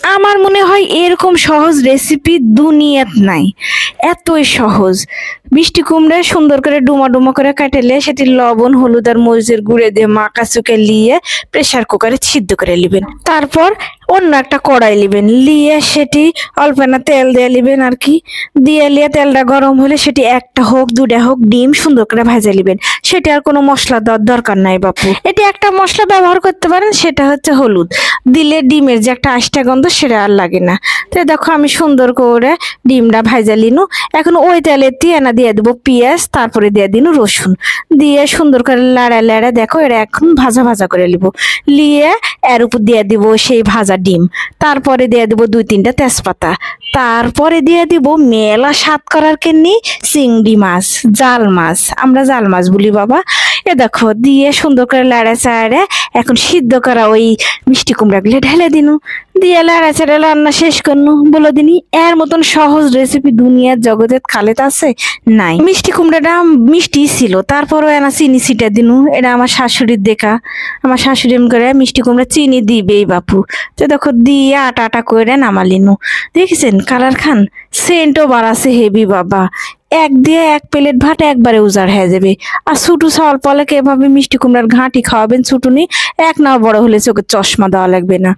আমার মনে হয় এরকম সহজ রেসিপি দুনিয়াত নাই, এতই সহজ। মিষ্টি কুমড়া সুন্দর করে ডুমা ডুমা করে কাটালে সেটি লবণ হলুদ আর মরিচের গুঁড়ে দিয়ে মাখা চুকে লিয়ে প্রেসার কুকারে সিদ্ধ করে নেবেন। তারপর অন্য একটা কড়াই নেবেন, লিয়ে সেটি অল্প না তেল দিয়ে নেবেন আর কি, দিয়ে লিয়ে তেলটা গরম হলে সেটি একটা হোক দুটা হোক ডিম সুন্দর করে ভাজা নেবেন। সেটি আর কোনো মশলা দেওয়ার দরকার নাই বাপু, এটি একটা মশলা ব্যবহার করতে পারেন, সেটা হচ্ছে হলুদ। দিলে ডিমের যে একটা আষ্টা গন্ধ সেটা আর লাগে না। তো দেখো আমি সুন্দর করে ডিমটা ভাজা লিনু। এখন ওই তেলে তিয়ানা দিয়ে দেবো পেঁয়াজ, তারপরে দিয়ে দিনু রসুন, দিয়ে সুন্দর করে লাড়া লাড়া দেখো এটা এখন ভাজা ভাজা করে নিব। লিয়ে এর উপর দিয়ে দিব সেই ভাজা ডিম, তারপরে দিয়ে দিব 2-3টা তেজপাতা, তারপরে দিয়ে দিব মেলা স্বাদ করার কেন্নি চিংড়ি মাছ, জাল মাছ, আমরা জাল মাছ বলি বাবা। এ দেখো দিয়ে সুন্দর করে লাড়া চাড়ে এখন সিদ্ধ করা ওই মিষ্টি কুমড়াগুলো ঢেলে দিনু, দিয়ে লাড়া চাড়ে রান্না শেষ করনু। বলে দিনি এর মতন সহজ রেসিপি দুনিয়ার জগতে খালেত আছে নাই। মিষ্টি কুমড়াটা মিষ্টি ছিল, তারপরও এনা চিনি ছিটা দিনু, এটা আমার শাশুড়ির দেখা। আমার শাশুড়ি করে মিষ্টি কুমড়া চিনি দিবেই বাপু। তো দেখো দিয়ে আটা আটা করে নামালিনু। দেখেছেন কালার খান, সেন্টও বাড়াছে হেভি বাবা। এক দিয়ে এক প্লেট ভাত একবারে উজাড় হয়ে যাবে। আর ছুটু চাওয়াল পলে এভাবে মিষ্টি কুমড়ার ঘাঁটি খাওয়াবেন ছুটুনি, এক নাও বড় হলে চোখে চশমা দেওয়া লাগবে না।